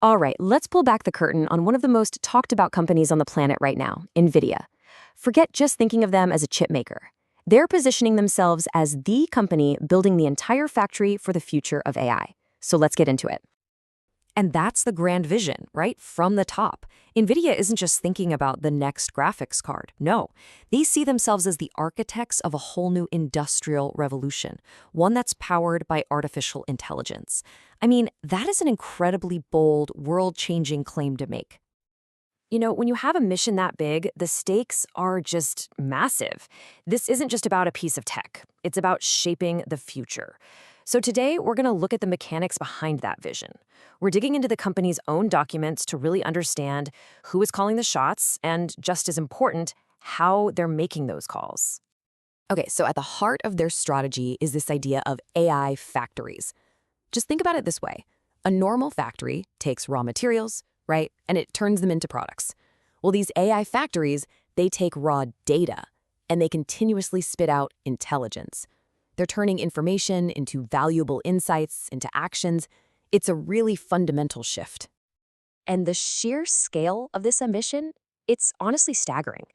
All right, let's pull back the curtain on one of the most talked about companies on the planet right now, NVIDIA. Forget just thinking of them as a chip maker. They're positioning themselves as the company building the entire factory for the future of AI. So let's get into it. And that's the grand vision, right? From the top. NVIDIA isn't just thinking about the next graphics card. No, they see themselves as the architects of a whole new industrial revolution, one that's powered by artificial intelligence. I mean, that is an incredibly bold, world-changing claim to make. You know, when you have a mission that big, the stakes are just massive. This isn't just about a piece of tech. It's about shaping the future. So today, we're going to look at the mechanics behind that vision. We're digging into the company's own documents to really understand who is calling the shots and, just as important, how they're making those calls. Okay, so at the heart of their strategy is this idea of AI factories. Just think about it this way. A normal factory takes raw materials, right, and it turns them into products. Well, these AI factories, they take raw data, and they continuously spit out intelligence. They're turning information into valuable insights, into actions. It's a really fundamental shift. And the sheer scale of this ambition, it's honestly staggering.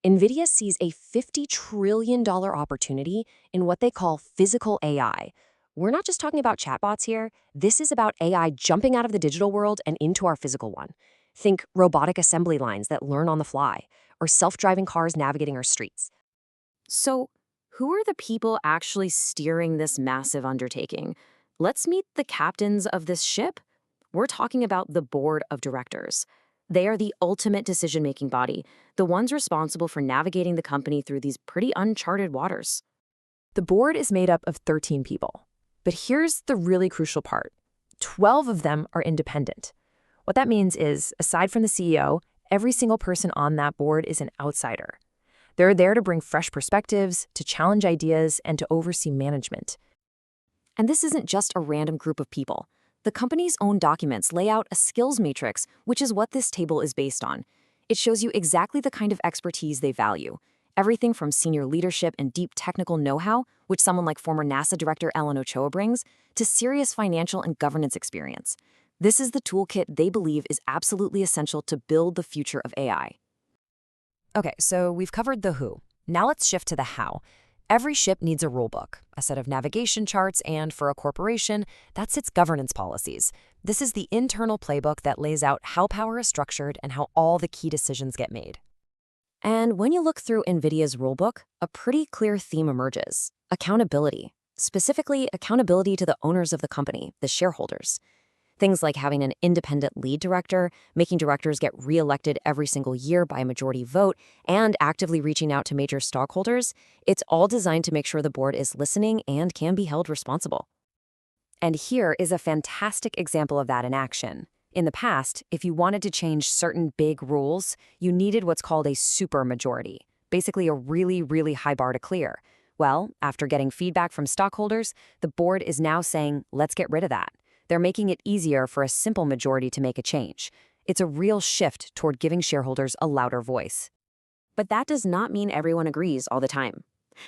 NVIDIA sees a $50 trillion opportunity in what they call physical AI. We're not just talking about chatbots here. This is about AI jumping out of the digital world and into our physical one. Think robotic assembly lines that learn on the fly, or self-driving cars navigating our streets. So, who are the people actually steering this massive undertaking? Let's meet the captains of this ship. We're talking about the board of directors. They are the ultimate decision-making body, the ones responsible for navigating the company through these pretty uncharted waters. The board is made up of 13 people. But here's the really crucial part. 12 of them are independent. What that means is, aside from the CEO, every single person on that board is an outsider. They're there to bring fresh perspectives, to challenge ideas, and to oversee management. And this isn't just a random group of people. The company's own documents lay out a skills matrix, which is what this table is based on. It shows you exactly the kind of expertise they value. Everything from senior leadership and deep technical know-how, which someone like former NASA Director Ellen Ochoa brings, to serious financial and governance experience. This is the toolkit they believe is absolutely essential to build the future of AI. Okay, so we've covered the who. Now let's shift to the how. Every ship needs a rulebook, a set of navigation charts, and for a corporation, that's its governance policies. This is the internal playbook that lays out how power is structured and how all the key decisions get made. And when you look through NVIDIA's rulebook, a pretty clear theme emerges: accountability. Specifically, accountability to the owners of the company, the shareholders. Things like having an independent lead director, making directors get re-elected every single year by a majority vote, and actively reaching out to major stockholders, it's all designed to make sure the board is listening and can be held responsible. And here is a fantastic example of that in action. In the past, if you wanted to change certain big rules, you needed what's called a supermajority, basically a really, really high bar to clear. Well, after getting feedback from stockholders, the board is now saying, let's get rid of that. They're making it easier for a simple majority to make a change. It's a real shift toward giving shareholders a louder voice. But that does not mean everyone agrees all the time.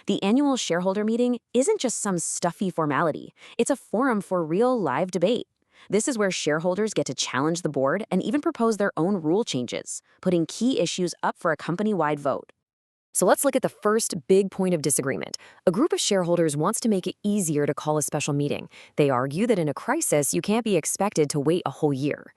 The annual shareholder meeting isn't just some stuffy formality. It's a forum for real live debate. This is where shareholders get to challenge the board and even propose their own rule changes, putting key issues up for a company-wide vote. So let's look at the first big point of disagreement. A group of shareholders wants to make it easier to call a special meeting. They argue that in a crisis, you can't be expected to wait a whole year.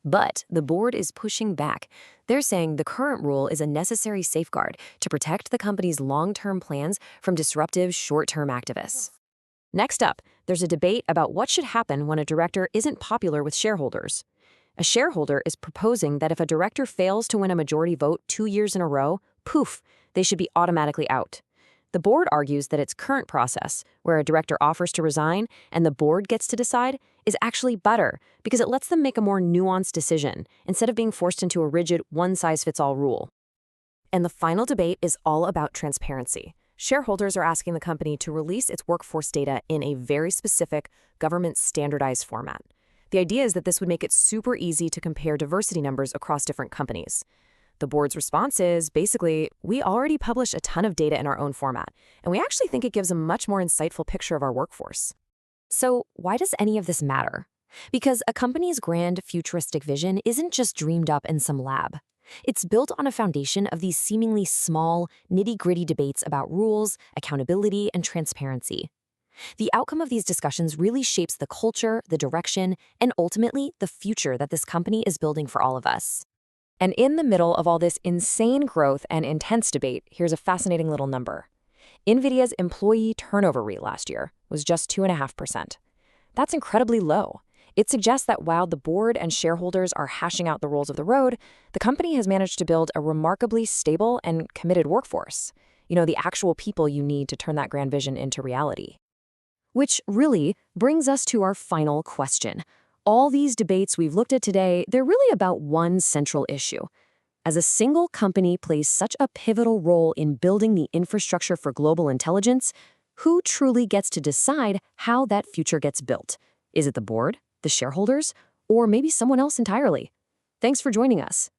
But the board is pushing back. They're saying the current rule is a necessary safeguard to protect the company's long-term plans from disruptive short-term activists. Next up, there's a debate about what should happen when a director isn't popular with shareholders. A shareholder is proposing that if a director fails to win a majority vote 2 years in a row, poof, they should be automatically out. The board argues that its current process, where a director offers to resign and the board gets to decide, is actually better because it lets them make a more nuanced decision instead of being forced into a rigid one-size-fits-all rule. And the final debate is all about transparency. Shareholders are asking the company to release its workforce data in a very specific, government-standardized format. The idea is that this would make it super easy to compare diversity numbers across different companies. The board's response is, basically, we already publish a ton of data in our own format, and we actually think it gives a much more insightful picture of our workforce. So why does any of this matter? Because a company's grand futuristic vision isn't just dreamed up in some lab. It's built on a foundation of these seemingly small, nitty-gritty debates about rules, accountability, and transparency. The outcome of these discussions really shapes the culture, the direction, and ultimately the future that this company is building for all of us. And in the middle of all this insane growth and intense debate, here's a fascinating little number. NVIDIA's employee turnover rate last year was just 2.5%. That's incredibly low. It suggests that while the board and shareholders are hashing out the rules of the road, the company has managed to build a remarkably stable and committed workforce. The actual people you need to turn that grand vision into reality. Which really brings us to our final question. All these debates we've looked at today, they're really about one central issue. As a single company plays such a pivotal role in building the infrastructure for global intelligence, who truly gets to decide how that future gets built? Is it the board, the shareholders, or maybe someone else entirely? Thanks for joining us.